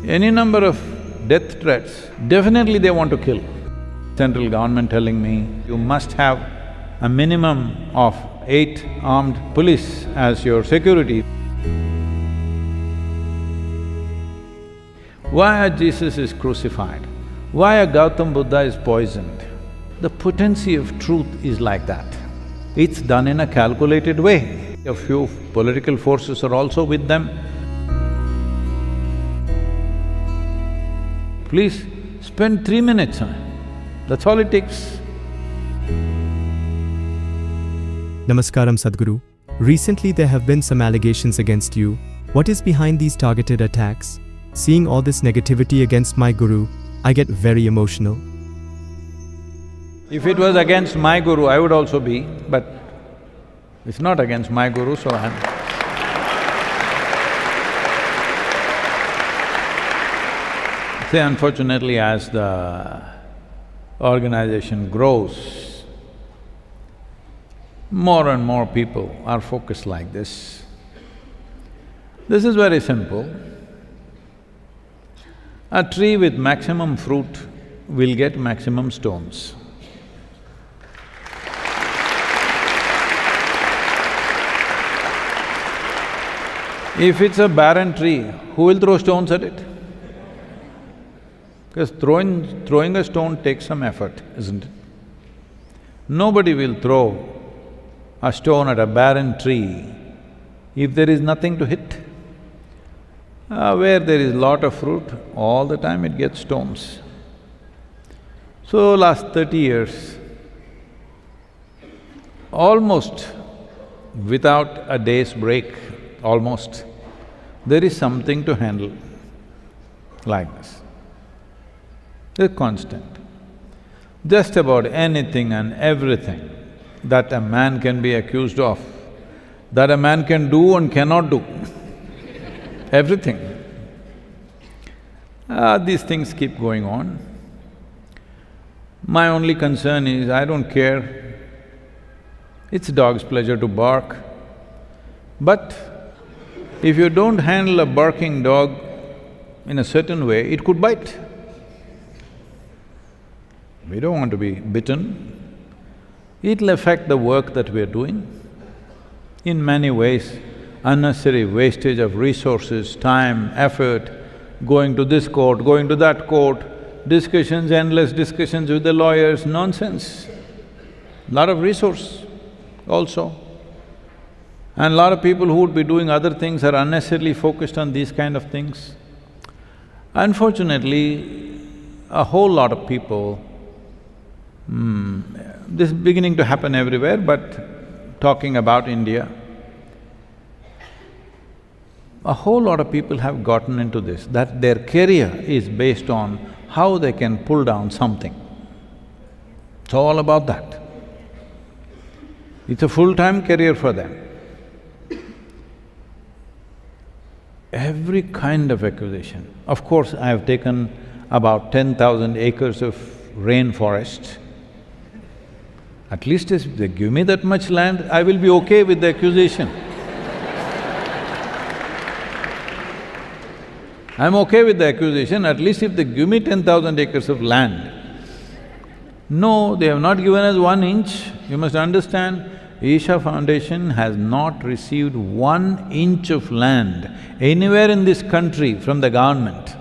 Any number of death threats, definitely they want to kill. Central government telling me, you must have a minimum of 8 armed police as your security. Why Jesus is crucified? Why a Gautam Buddha is poisoned? The potency of truth is like that. It's done in a calculated way. A few political forces are also with them. Please spend 3 minutes on it. That's all it takes. Namaskaram, Sadhguru. Recently there have been some allegations against you. What is behind these targeted attacks? Seeing all this negativity against my guru, I get very emotional. If it was against my guru, I would also be, but it's not against my guru, so I'm… See, unfortunately, as the organization grows, more and more people are focused like this. This is very simple. A tree with maximum fruit will get maximum stones. If it's a barren tree, who will throw stones at it? Because throwing a stone takes some effort, isn't it? Nobody will throw a stone at a barren tree if there is nothing to hit. Where there is lot of fruit, all the time it gets stones. So last 30 years, almost without a day's break, almost, there is something to handle like this. They're constant. Just about anything and everything that a man can be accused of, that a man can do and cannot do, everything. These things keep going on. My only concern is, I don't care. It's dog's pleasure to bark. But if you don't handle a barking dog in a certain way, it could bite. We don't want to be bitten. It'll affect the work that we're doing. In many ways, unnecessary wastage of resources, time, effort, going to this court, going to that court, discussions, endless discussions with the lawyers, nonsense. Lot of resource also. And lot of people who would be doing other things are unnecessarily focused on these kind of things. Unfortunately, a whole lot of people, this is beginning to happen everywhere, but talking about India, a whole lot of people have gotten into this, that their career is based on how they can pull down something. It's all about that. It's a full-time career for them. Every kind of accusation. Of course, I have taken about 10,000 acres of rainforest. At least if they give me that much land, I will be okay with the accusation. I'm okay with the accusation, at least if they give me 10,000 acres of land. No, they have not given us 1 inch. You must understand, Isha Foundation has not received 1 inch of land anywhere in this country from the government.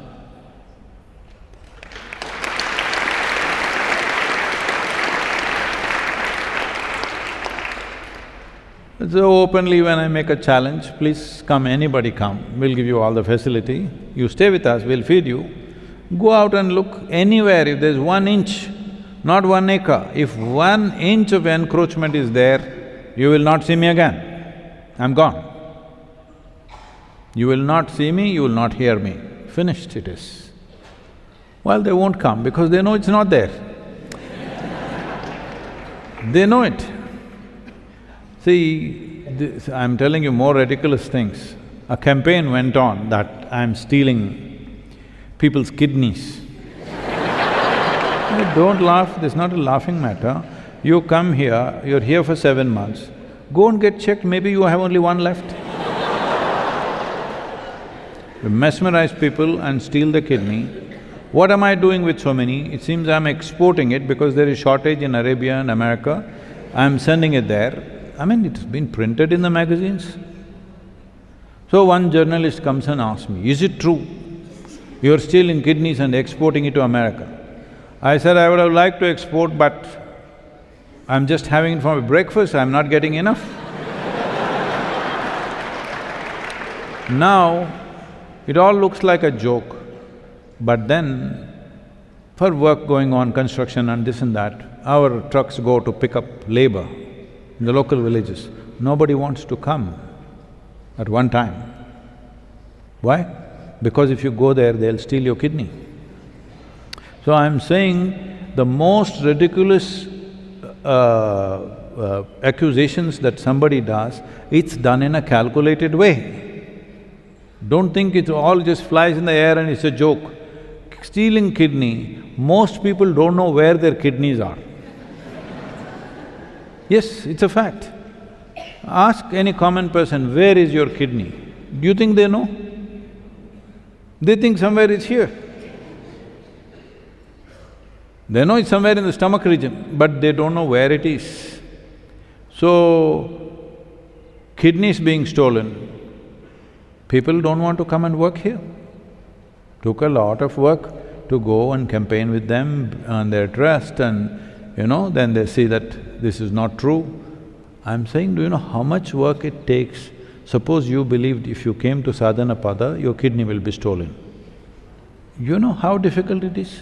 So openly when I make a challenge, please come, anybody come, we'll give you all the facility. You stay with us, we'll feed you. Go out and look anywhere, if there's 1 inch, not 1 acre, if 1 inch of encroachment is there, you will not see me again. I'm gone. You will not see me, you will not hear me. Finished it is. Well, they won't come because they know it's not there. They know it. See, I'm telling you more ridiculous things. A campaign went on that I'm stealing people's kidneys. Don't laugh, this is not a laughing matter. You come here, you're here for 7 months, go and get checked, maybe you have only 1 left. You mesmerize people and steal the kidney. What am I doing with so many? It seems I'm exporting it because there is shortage in Arabia and America. I'm sending it there. I mean, it's been printed in the magazines. So one journalist comes and asks me, is it true? You're stealing kidneys and exporting it to America. I said, I would have liked to export, but I'm just having it for my breakfast, I'm not getting enough. Now, it all looks like a joke, but then for work going on, construction and this and that, our trucks go to pick up labor in the local villages. Nobody wants to come at one time. Why? Because if you go there, they'll steal your kidney. So I'm saying the most ridiculous accusations that somebody does, it's done in a calculated way. Don't think it all just flies in the air and it's a joke. Stealing kidney, most people don't know where their kidneys are. Yes, it's a fact. Ask any common person, where is your kidney? Do you think they know? They think somewhere it's here. They know it's somewhere in the stomach region, but they don't know where it is. So, kidneys being stolen, people don't want to come and work here. Took a lot of work to go and campaign with them on their trust and, then they see that this is not true. I'm saying, do you know how much work it takes? Suppose you believed if you came to Sadhanapada, your kidney will be stolen. You know how difficult it is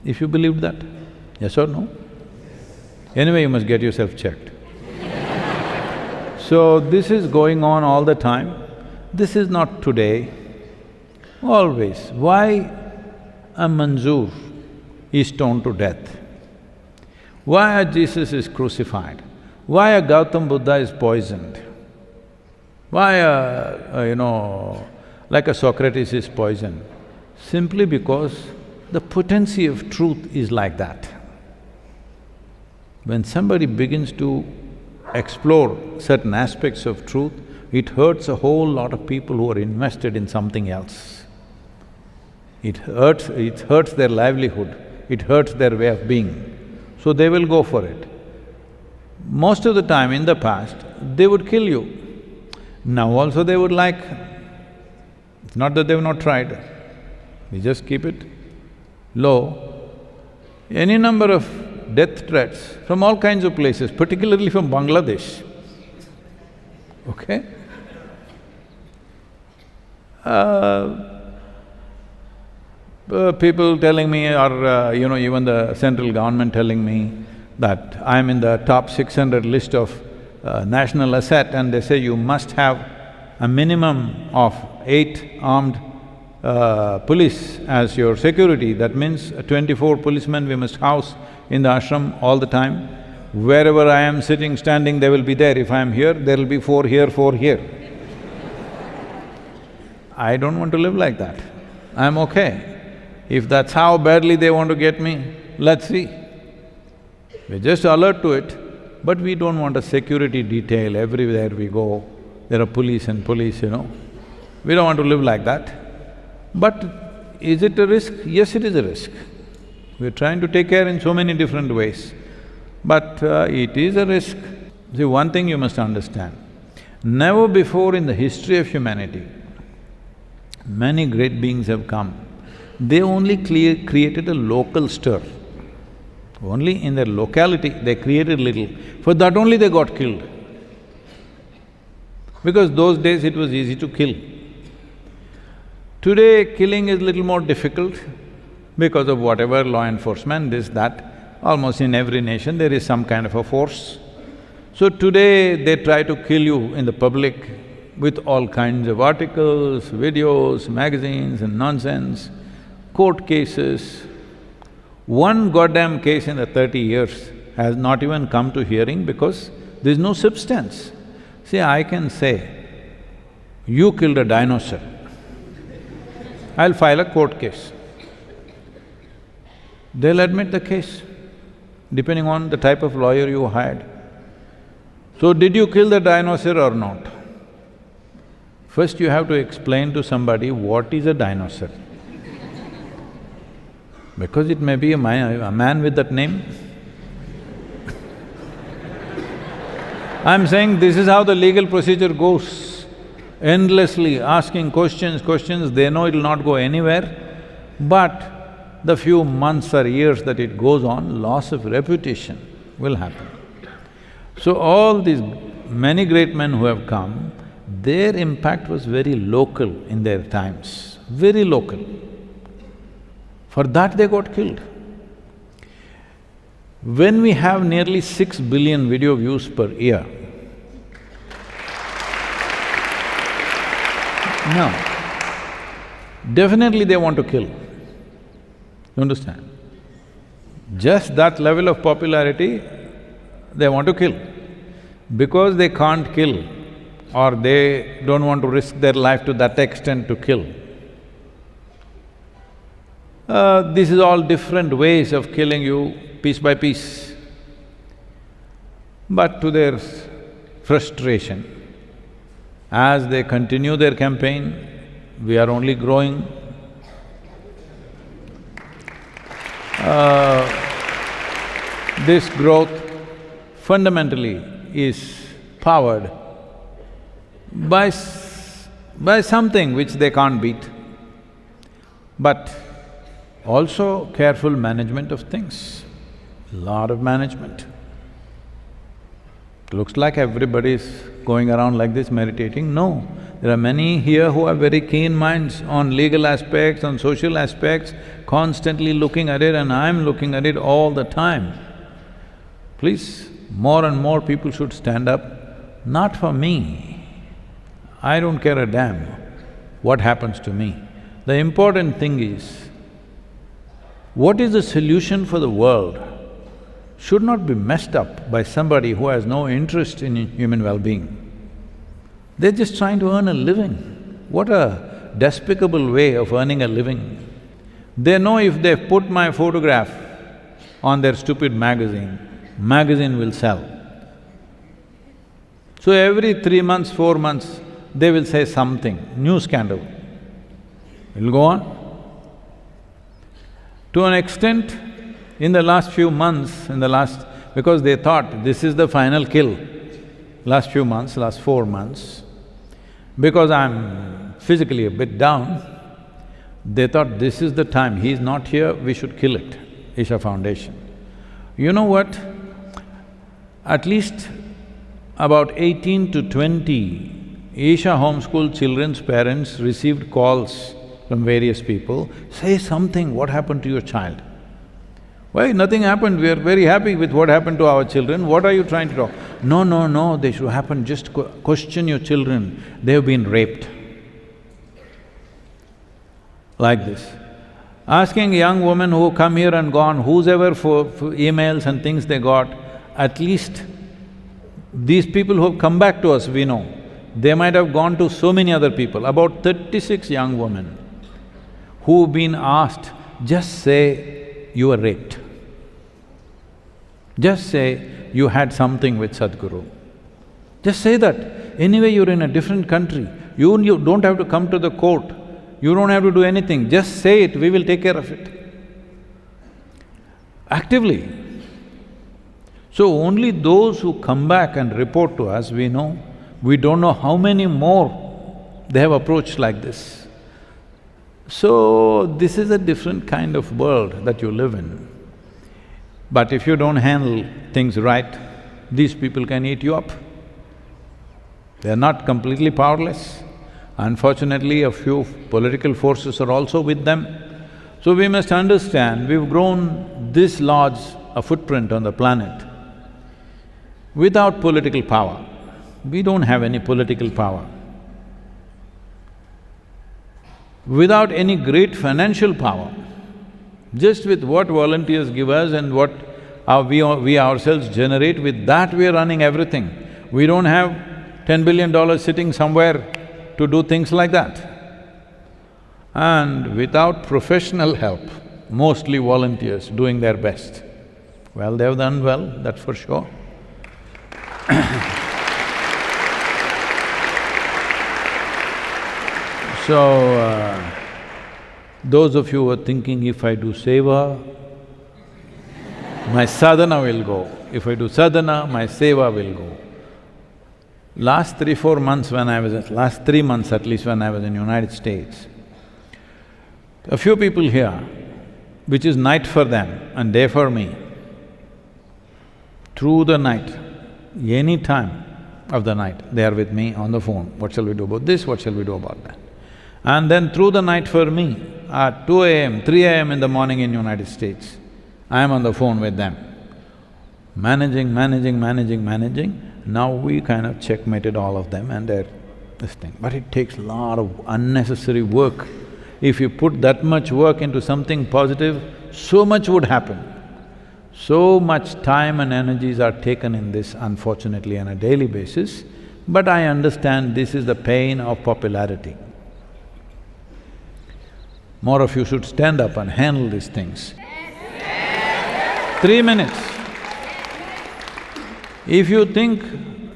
if you believed that? Yes or no? Anyway, you must get yourself checked. So, this is going on all the time. This is not today, always. Why a Manzoor is stoned to death? Why a Jesus is crucified? Why a Gautam Buddha is poisoned? Why like a Socrates is poisoned? Simply because the potency of truth is like that. When somebody begins to explore certain aspects of truth, it hurts a whole lot of people who are invested in something else. It hurts their livelihood, it hurts their way of being. So they will go for it. Most of the time in the past, they would kill you. Now also they would like… It's not that they've not tried, we just keep it low. Any number of death threats from all kinds of places, particularly from Bangladesh, okay? People telling me or even the central government telling me that I'm in the top 600 list of national asset, and they say you must have a minimum of 8 armed police as your security. That means 24 policemen we must house in the ashram all the time. Wherever I am sitting, standing, they will be there. If I am here, there will be 4 here, 4 here. I don't want to live like that. I'm okay. If that's how badly they want to get me, let's see. We're just alert to it, but we don't want a security detail everywhere we go. There are police and police, We don't want to live like that. But is it a risk? Yes, it is a risk. We're trying to take care in so many different ways, but it is a risk. See, one thing you must understand, never before in the history of humanity, many great beings have come. They only created a local stir. Only in their locality they created little. For that only they got killed. Because those days it was easy to kill. Today, killing is little more difficult because of whatever law enforcement, this, that. Almost in every nation there is some kind of a force. So today they try to kill you in the public with all kinds of articles, videos, magazines and nonsense, court cases. One goddamn case in the 30 years has not even come to hearing because there's no substance. See, I can say, you killed a dinosaur, I'll file a court case. They'll admit the case, depending on the type of lawyer you hired. So, did you kill the dinosaur or not? First you have to explain to somebody what is a dinosaur. Because it may be a man with that name. I'm saying this is how the legal procedure goes. Endlessly asking questions, they know it'll not go anywhere. But the few months or years that it goes on, loss of reputation will happen. So all these many great men who have come, their impact was very local in their times, very local. For that they got killed. When we have nearly 6 billion video views per year, now, definitely they want to kill. You understand? Just that level of popularity, they want to kill. Because they can't kill, or they don't want to risk their life to that extent to kill. This is all different ways of killing you piece by piece. But to their frustration, as they continue their campaign, we are only growing. This growth fundamentally is powered by something which they can't beat, but also careful management of things, lot of management. Looks like everybody's going around like this meditating. No, there are many here who have very keen minds on legal aspects, on social aspects, constantly looking at it, and I'm looking at it all the time. Please, more and more people should stand up, not for me. I don't care a damn what happens to me. The important thing is, what is the solution for the world should not be messed up by somebody who has no interest in human well-being. They're just trying to earn a living. What a despicable way of earning a living. They know if they put my photograph on their stupid magazine will sell. So every 3 months, 4 months, they will say something, new scandal. It'll go on. To an extent, in the last few months, because they thought this is the final kill, last 4 months, because I'm physically a bit down, they thought this is the time, he's not here, we should kill it, Isha Foundation. You know what? At least about 18 to 20 Isha homeschool children's parents received calls from various people, say something, what happened to your child? Why, nothing happened, we are very happy with what happened to our children, what are you trying to talk? No, they should happen, just question your children, they've been raped. Like this. Asking young women who come here and gone, whosoever for emails and things they got, at least these people who have come back to us, we know, they might have gone to so many other people, about 36 young women who've been asked, just say you were raped. Just say you had something with Sadhguru. Just say that. Anyway, you're in a different country, you don't have to come to the court, you don't have to do anything, just say it, we will take care of it. Actively. So only those who come back and report to us, we know. We don't know how many more they have approached like this. So, this is a different kind of world that you live in. But if you don't handle things right, these people can eat you up. They're not completely powerless. Unfortunately, a few political forces are also with them. So we must understand, we've grown this large a footprint on the planet without political power. We don't have any political power. Without any great financial power, just with what volunteers give us and what we ourselves generate, with that we are running everything. We don't have $10 billion sitting somewhere to do things like that. And without professional help, mostly volunteers doing their best. Well, they've done well, that's for sure. So, those of you who are thinking, if I do seva, my sadhana will go. If I do sadhana, my seva will go. Last 3-4 months when I was… last 3 months at least when I was in United States, a few people here, which is night for them and day for me, through the night, any time of the night, they are with me on the phone. What shall we do about this? What shall we do about that? And then through the night for me, at 2 a.m., 3 a.m. in the morning in United States, I am on the phone with them, managing. Now we kind of checkmated all of them and they're this thing. But it takes a lot of unnecessary work. If you put that much work into something positive, so much would happen. So much time and energies are taken in this, unfortunately, on a daily basis, but I understand this is the pain of popularity. More of you should stand up and handle these things. 3 minutes. If you think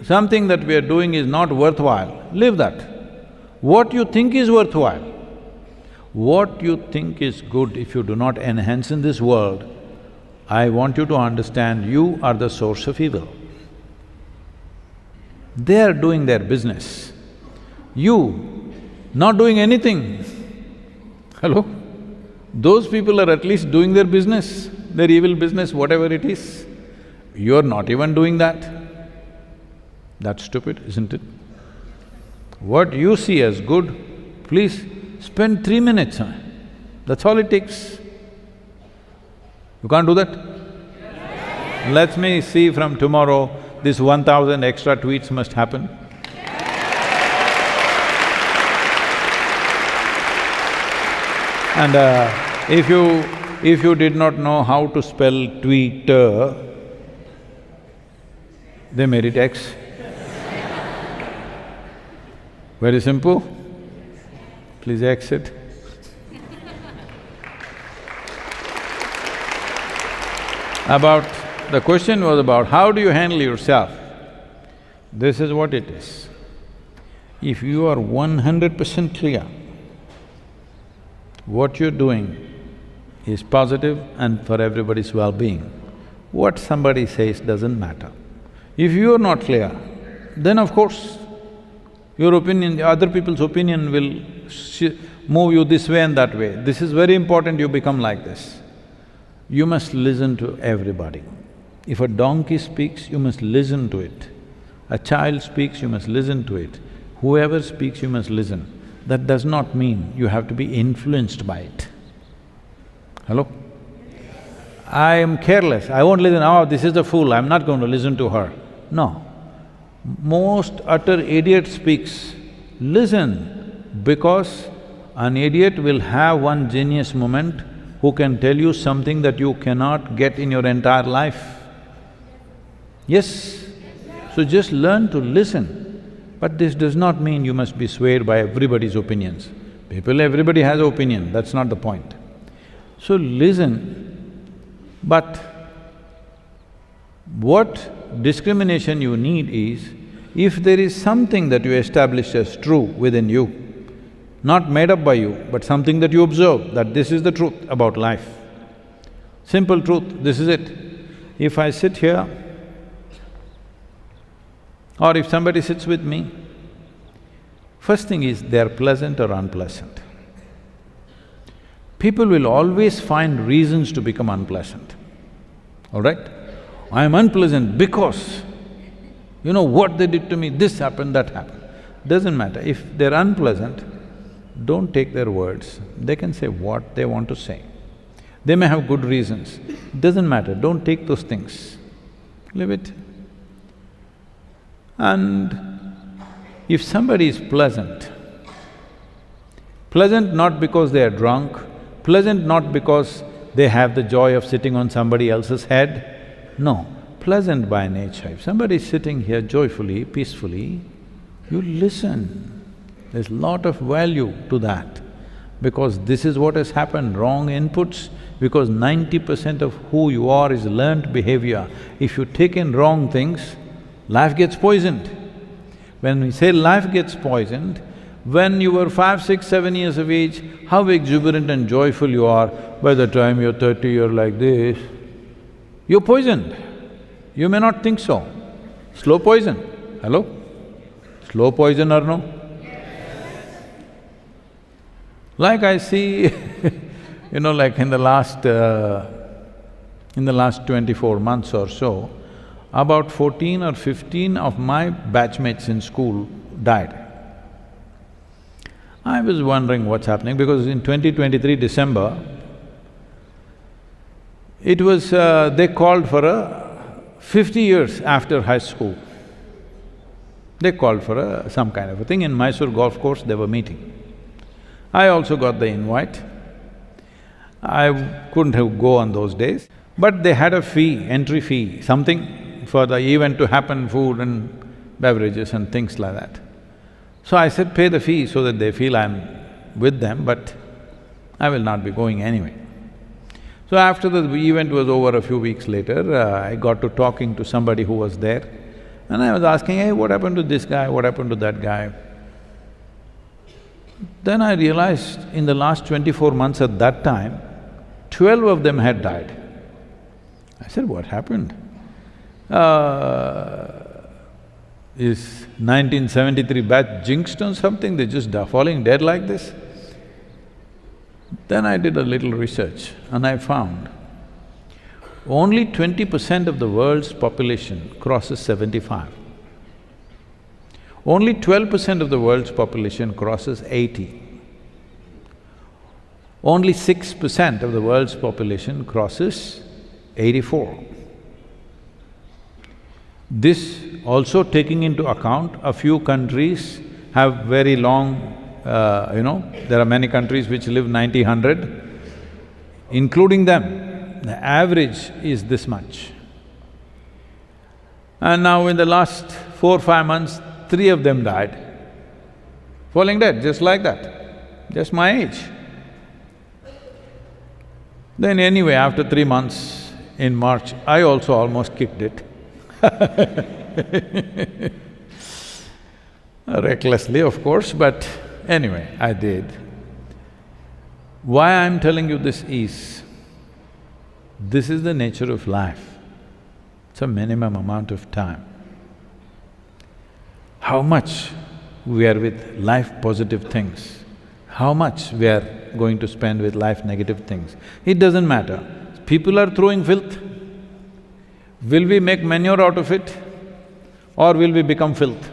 something that we are doing is not worthwhile, leave that. What you think is worthwhile, what you think is good, if you do not enhance in this world, I want you to understand you are the source of evil. They are doing their business. You, not doing anything. Hello? Those people are at least doing their business, their evil business, whatever it is. You're not even doing that. That's stupid, isn't it? What you see as good, please spend 3 minutes on it. That's all it takes. You can't do that? Let me see from tomorrow, this 1,000 extra tweets must happen. And if you did not know how to spell Twitter, they made it X. Very simple. Please exit. The question was about how do you handle yourself? This is what it is. If you are 100% clear, what you're doing is positive and for everybody's well-being, what somebody says doesn't matter. If you're not clear, then of course, your opinion, other people's opinion will move you this way and that way. This is very important you become like this. You must listen to everybody. If a donkey speaks, you must listen to it. A child speaks, you must listen to it. Whoever speaks, you must listen. That does not mean you have to be influenced by it. Hello? I am careless, I won't listen, oh, this is a fool, I'm not going to listen to her. No. Most utter idiot speaks. Listen, because an idiot will have one genius moment who can tell you something that you cannot get in your entire life. Yes? So just learn to listen. But this does not mean you must be swayed by everybody's opinions. Everybody has an opinion, that's not the point. So listen, but what discrimination you need is, if there is something that you establish as true within you, not made up by you, but something that you observe, that this is the truth about life. Simple truth, this is it. If I sit here, or if somebody sits with me, first thing is they're pleasant or unpleasant. People will always find reasons to become unpleasant, all right? I am unpleasant because, you know what they did to me, this happened, that happened. Doesn't matter, if they're unpleasant, don't take their words, they can say what they want to say. They may have good reasons, doesn't matter, don't take those things, leave it. And if somebody is pleasant not because they are drunk, pleasant not because they have the joy of sitting on somebody else's head, no, pleasant by nature. If somebody is sitting here joyfully, peacefully, you listen. There's a lot of value to that, because this is what has happened, wrong inputs, because 90% of who you are is learned behavior. If you take in wrong things, life gets poisoned. When we say life gets poisoned, When you were 5, 6, 7 years of age, how exuberant and joyful you are. By the time you're 30, you're like this. You're poisoned. You may not think so. Slow poison. Hello? Slow poison or no? Like I see like in the last 24 months or so, about 14 or 15 of my batchmates in school died. I was wondering what's happening because in 2023 December, it was… they called for a 50 years after high school. They called for some kind of a thing in Mysore golf course, they were meeting. I also got the invite. I couldn't have go on those days, but they had a fee, entry fee, something for the event to happen, food and beverages and things like that. So I said, pay the fee so that they feel I'm with them, but I will not be going anyway. So after the event was over, a few weeks later, I got to talking to somebody who was there, and I was asking, hey, what happened to this guy, what happened to that guy? Then I realized in the last 24 months at that time, 12 of them had died. I said, what happened? Is 1973 batch jinxed on something, they're just falling dead like this? Then I did a little research and I found only 20% of the world's population crosses 75. Only 12% of the world's population crosses 80. Only 6% of the world's population crosses 84. This also taking into account a few countries have very long, there are many countries which live 90, 100, including them, the average is this much. And now in the last 4, 5 months, 3 of them died, falling dead, just like that, just my age. Then anyway, after 3 months, in March, I also almost kicked it recklessly, of course, but anyway, I did. Why I'm telling you this is the nature of life. It's a minimum amount of time. How much we are with life-positive things, how much we are going to spend with life-negative things, it doesn't matter. People are throwing filth. Will we make manure out of it, or will we become filth?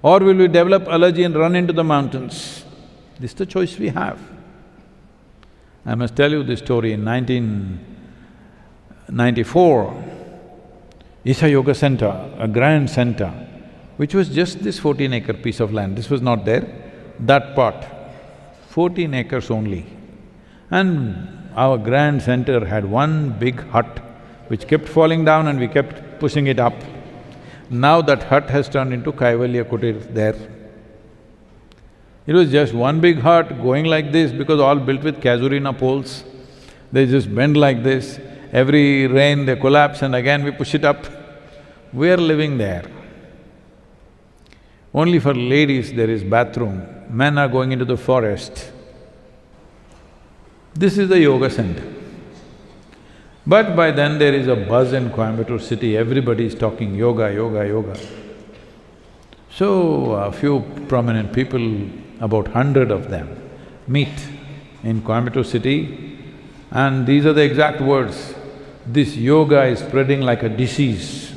Or will we develop allergy and run into the mountains? This is the choice we have. I must tell you this story. In 1994, Isha Yoga Center, a grand center, which was just this 14-acre piece of land, this was not there, that part, 14 acres only. And our grand center had one big hut which kept falling down and we kept pushing it up. Now that hut has turned into Kaivalya Kutir there. It was just one big hut going like this because all built with casuarina poles. They just bend like this, every rain they collapse and again we push it up. We are living there. Only for ladies there is bathroom, men are going into the forest. This is the yoga center. But by then there is a buzz in Coimbatore city, everybody is talking yoga, yoga, yoga. So a few prominent people, about 100 of them, meet in Coimbatore city and these are the exact words, this yoga is spreading like a disease.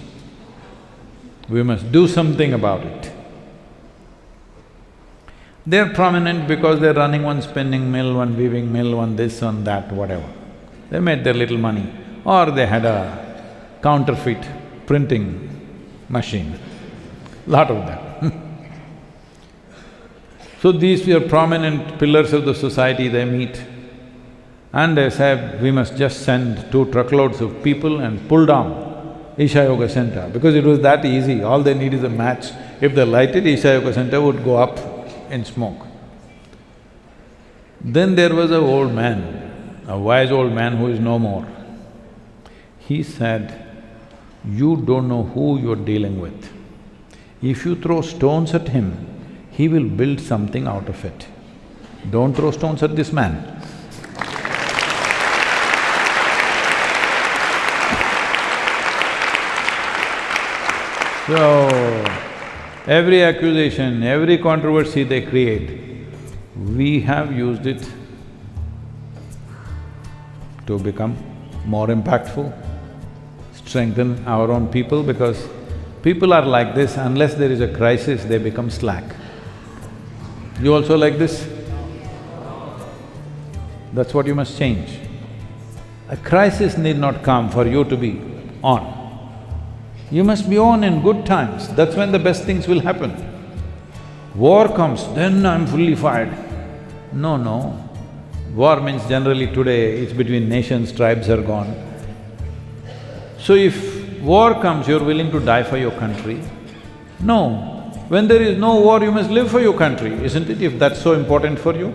We must do something about it. They're prominent because they're running one spinning mill, one weaving mill, one this, one that, whatever. They made their little money, or they had a counterfeit printing machine, lot of them. So these are prominent pillars of the society, they meet and they said, we must just send 2 truckloads of people and pull down Isha Yoga Center, because it was that easy, all they need is a match. If they light it, Isha Yoga Center would go up in smoke. Then there was an old man, a wise old man who is no more. He said, you don't know who you're dealing with. If you throw stones at him, he will build something out of it. Don't throw stones at this man. So, every accusation, every controversy they create, we have used it to become more impactful, strengthen our own people, because people are like this, unless there is a crisis, they become slack. You also like this? That's what you must change. A crisis need not come for you to be on. You must be on in good times, that's when the best things will happen. War comes, then I'm fully fired. No. War means generally today it's between nations, tribes are gone. So if war comes, you're willing to die for your country? No. When there is no war, you must live for your country, isn't it, if that's so important for you?